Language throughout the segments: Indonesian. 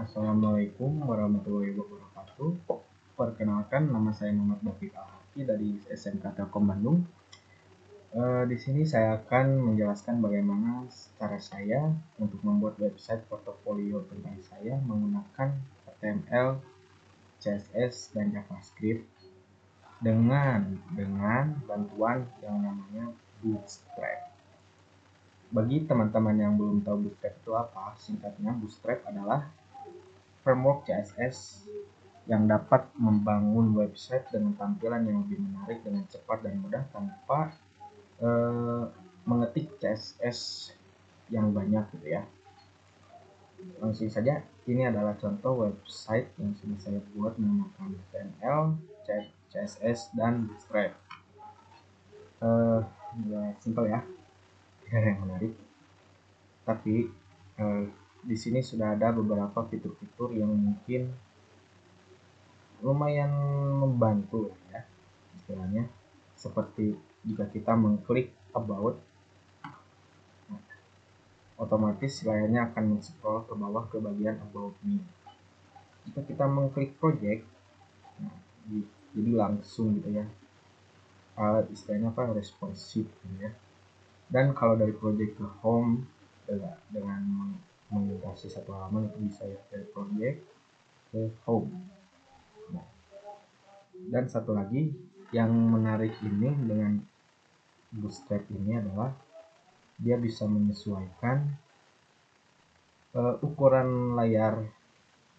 Assalamualaikum warahmatullahi wabarakatuh. Perkenalkan, nama saya Muhammad David Al-Haki dari SMK Telkom Bandung. Di sini saya akan menjelaskan bagaimana cara saya untuk membuat website portofolio tentang saya menggunakan HTML, CSS, dan JavaScript dengan bantuan yang namanya Bootstrap. Bagi teman-teman yang belum tahu Bootstrap itu apa, singkatnya Bootstrap adalah framework CSS yang dapat membangun website dengan tampilan yang lebih menarik dengan cepat dan mudah tanpa mengetik CSS yang banyak gitu ya. Langsung saja, ini adalah contoh website yang sudah saya buat menggunakan HTML, CSS, dan Bootstrap. Ya, simpel ya, tidak ada yang menarik. Tapi di sini sudah ada beberapa fitur-fitur yang mungkin lumayan membantu ya, istilahnya seperti jika kita mengklik about, otomatis layarnya akan men-scroll ke bawah ke bagian about me. Jika kita mengklik project, jadi langsung gitu ya, istilahnya apa, responsif gitu ya. Dan kalau dari project ke home dengan mengintegrasi satu halaman, itu bisa ya, dari project ke home. Dan satu lagi yang menarik ini dengan Bootstrap ini adalah dia bisa menyesuaikan ukuran layar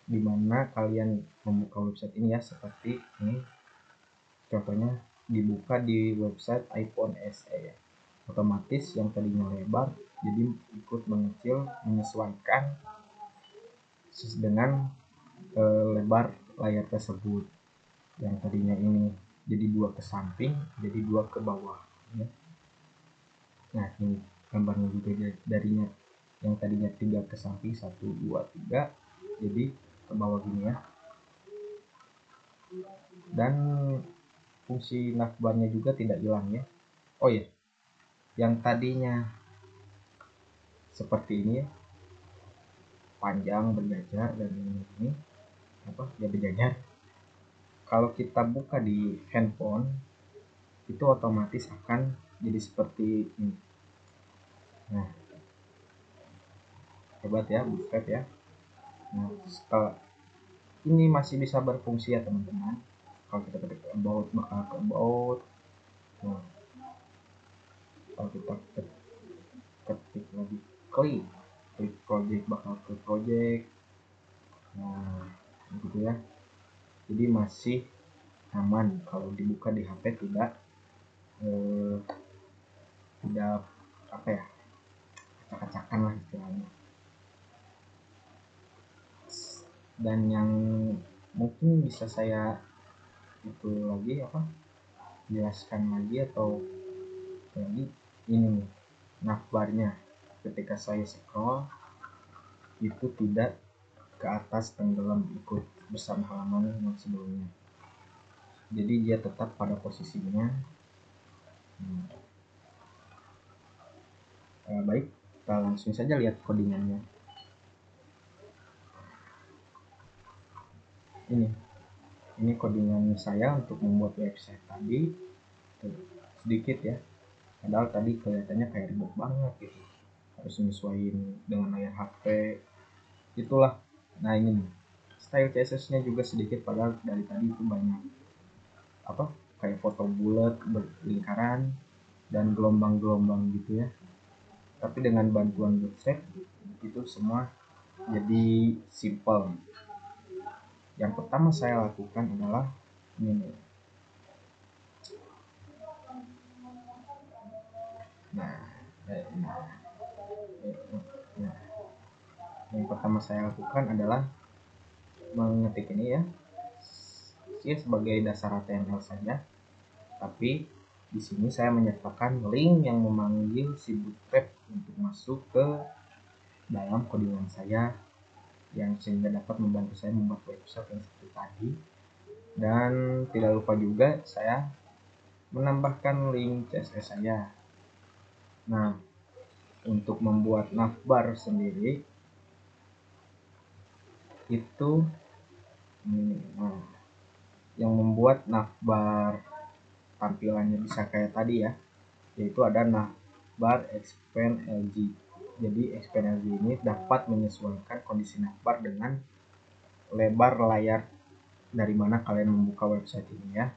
di mana kalian membuka website ini ya, seperti ini contohnya dibuka di website iPhone SE ya. Otomatis yang tadinya lebar jadi ikut mengecil menyesuaikan dengan lebar layar tersebut. Yang tadinya ini jadi 2 ke samping jadi 2 ke bawah ya. Nah, ini gambarnya juga darinya yang tadinya 3 ke samping 1, 2, 3 jadi ke bawah gini ya. Dan fungsi navbarnya juga tidak hilang ya. Oh ya, yang tadinya seperti ini ya, panjang berjajar, dan ini apa ya, berjajar. Kalau kita buka di handphone itu otomatis akan jadi seperti ini. Nah, hebat ya Bootstrap ya. Nah, setelah ini masih bisa berfungsi ya teman-teman. Kalau kita ketik about, bakal ke about. Nah, kalau kita ketik lagi klik project, bakal ke project. Nah, gitu ya. Jadi masih aman kalau dibuka di HP, tidak apa ya, acak-acakan lah istilahnya. Dan yang mungkin bisa saya itu lagi apa, jelaskan lagi atau lagi ini nih, navbarnya ketika saya scroll itu tidak ke atas tenggelam ikut bersama halaman yang sebelumnya, jadi dia tetap pada posisinya. Baik, kita langsung saja lihat codingannya. Ini codingan saya untuk membuat website tadi. Sedikit ya, padahal tadi kelihatannya kayak ribet banget gitu, harus menyesuaikan dengan layar HP itulah. Nah, ini style CSS nya juga sedikit, padahal dari tadi itu banyak apa, kayak foto bulat berlingkaran dan gelombang-gelombang gitu ya. Tapi dengan bantuan Bootstrap itu semua jadi simple. Yang pertama saya lakukan adalah ini. Yang pertama saya lakukan adalah mengetik ini ya, sebagai dasar HTML saja. Tapi di sini saya menyertakan link yang memanggil si Bootstrap untuk masuk ke dalam codingan saya, yang sehingga dapat membantu saya membuat website yang seperti tadi. Dan tidak lupa juga saya menambahkan link CSS saya. Nah, untuk membuat navbar sendiri itu nah, yang membuat navbar tampilannya bisa kayak tadi ya, yaitu ada navbar expand LG. Jadi expand LG ini dapat menyesuaikan kondisi navbar dengan lebar layar dari mana kalian membuka website ini ya.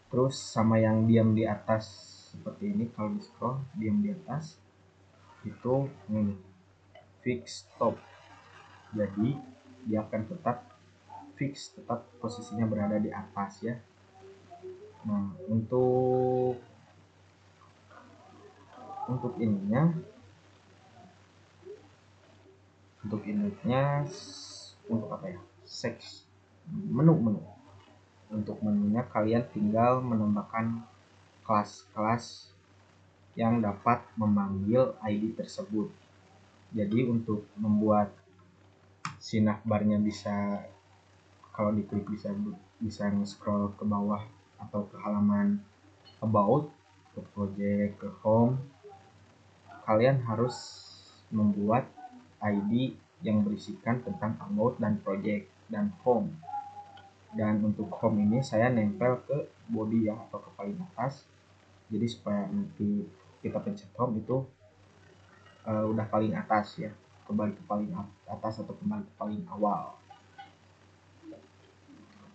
Terus sama yang diam di atas seperti ini, kalau di scroll diam di atas itu ini fix top. Jadi dia akan tetap fix, tetap posisinya berada di atas ya. Nah, untuk ininya, untuk inutnya, untuk apa ya, menu. Untuk menunya kalian tinggal menambahkan kelas-kelas yang dapat memanggil ID tersebut. Jadi untuk membuat si navbarnya bisa, kalau diklik bisa scroll ke bawah atau ke halaman about, ke project, ke home, kalian harus membuat ID yang berisikan tentang about dan project dan home. Dan untuk home ini saya nempel ke body ya, atau ke paling atas, jadi supaya nanti kita pencet home itu udah paling atas ya, kembali ke paling atas atau kembali ke paling awal.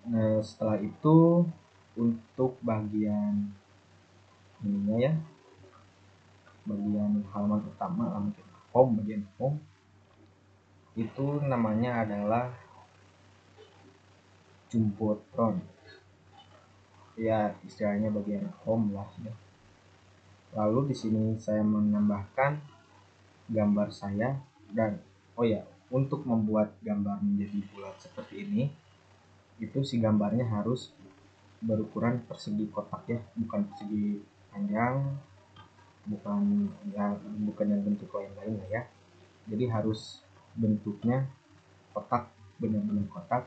Nah, setelah itu untuk bagian ininya ya, bagian halaman utama, bagian home itu namanya adalah jumbotron ya, istilahnya bagian home lah ya. Lalu di sini saya menambahkan gambar saya, dan oh ya, untuk membuat gambar menjadi bulat seperti ini itu si gambarnya harus berukuran persegi kotak ya, bukan persegi panjang, bukan yang bentuk lain lah ya. Jadi harus bentuknya kotak, benar-benar kotak,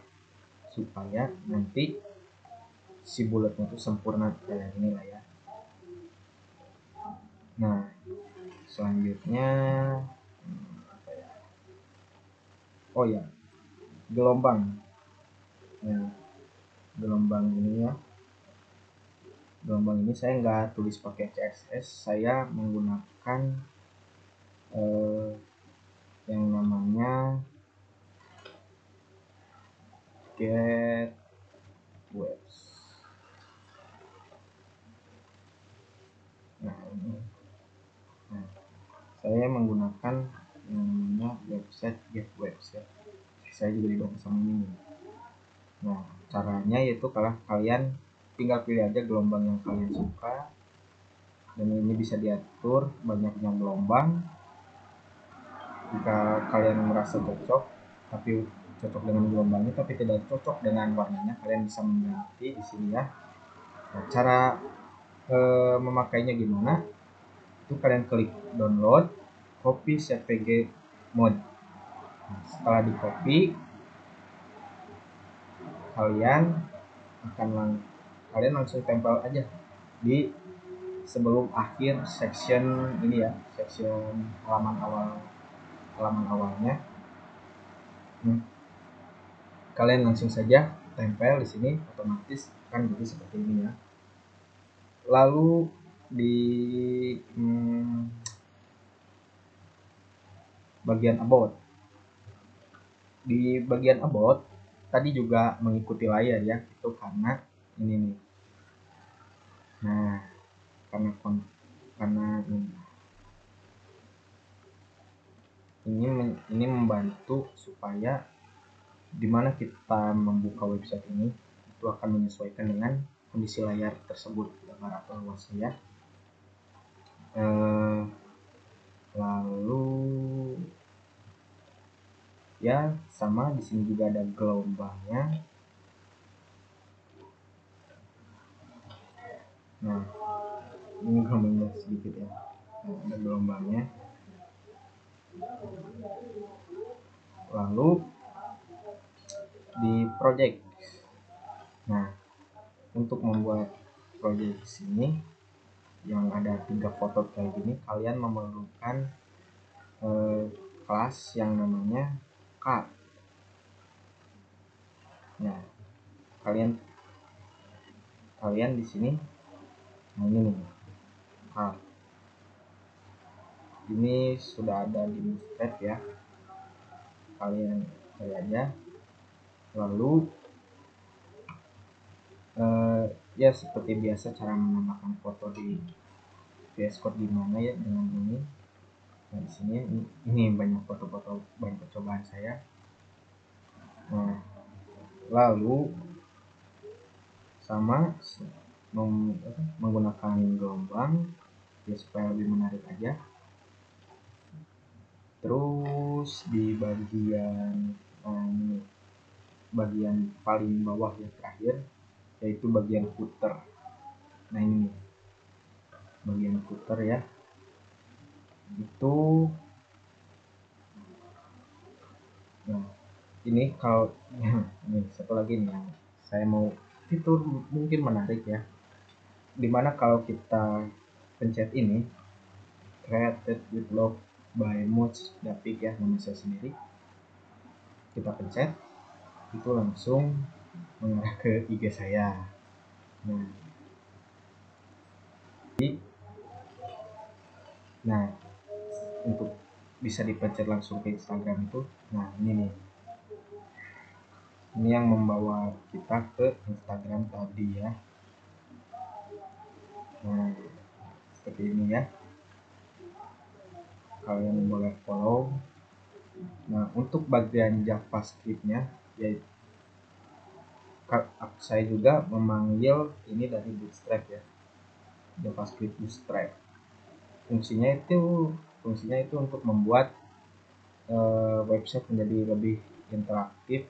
supaya nanti si bulatnya itu sempurna kayak ini lah ya. Nah, selanjutnya apa ya? Oh ya, gelombang. Nah, gelombang ini ya, gelombang ini saya nggak tulis pakai CSS, saya menggunakan yang namanya get webs. Nah, ini. Nah, saya menggunakan yang namanya website get webs ya. Saya juga dibantu sama ini. Nah, caranya yaitu kalau kalian tinggal pilih aja gelombang yang kalian suka, dan ini bisa diatur banyaknya gelombang. Jika kalian merasa cocok dengan gelombangnya tapi tidak cocok dengan warnanya, kalian bisa mengganti di sini ya. Nah, cara memakainya gimana? Itu kalian klik download, copy CPG mode. Nah, setelah di copy, kalian langsung tempel aja di sebelum akhir section ini ya, section halaman awalnya. Kalian langsung saja tempel di sini, otomatis akan jadi seperti ini ya. Lalu di bagian about, tadi juga mengikuti layar ya, itu karena ini nih. Nah, karena ini membantu supaya dimana kita membuka website ini itu akan menyesuaikan dengan kondisi layar tersebut, lebar atau luasnya ya. Lalu ya sama, di sini juga ada gelombangnya. Nah, ini gelombangnya sedikit ya. Nah, ada gelombangnya. Lalu di project. Nah, untuk membuat project sini yang ada 3 foto kayak gini, kalian memerlukan kelas yang namanya card. Nah, kalian di sini, nah ini nih, ini sudah ada di Bootstrap ya, kalian cari aja. Lalu ya seperti biasa cara menambahkan foto di VS Code gimana ya dengan ini. Nah di sini ini banyak foto-foto, banyak percobaan saya. Nah lalu sama menggunakan gelombang ya supaya lebih menarik aja. Terus di bagian paling bawah yang terakhir yaitu bagian footer. Nah ini nih, bagian footer ya, itu nah ini kalau ini satu lagi nih yang saya mau fitur mungkin menarik ya, dimana kalau kita pencet ini created with love by Moch David ya, nama saya sendiri, kita pencet itu langsung mengarah ke IG saya. Nah, nah untuk bisa dipencet langsung ke Instagram itu, nah ini nih, ini yang membawa kita ke Instagram tadi ya. Nah seperti ini ya, kalian boleh follow. Nah untuk bagian JavaScript-nya yaitu saya juga memanggil ini dari Bootstrap ya, JavaScript Bootstrap. Fungsinya itu untuk membuat website menjadi lebih interaktif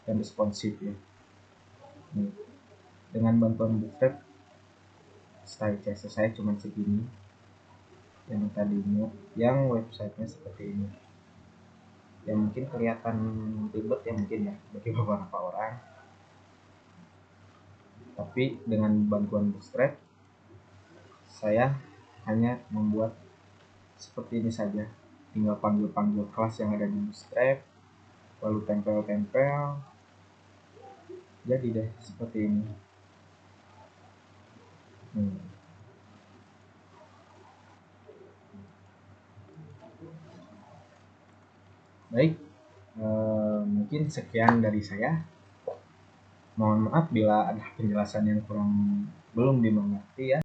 dan responsif ya. Nih, dengan bantuan Bootstrap style CSS saya cuma segini, yang tadinya yang websitenya seperti ini ya, mungkin kelihatan ribet ya mungkin ya bagi beberapa orang, tapi dengan bantuan Bootstrap saya hanya membuat seperti ini saja, tinggal panggil kelas yang ada di Bootstrap lalu tempel jadi deh seperti ini. Baik, mungkin sekian dari saya. Mohon maaf bila ada penjelasan yang belum dimengerti ya.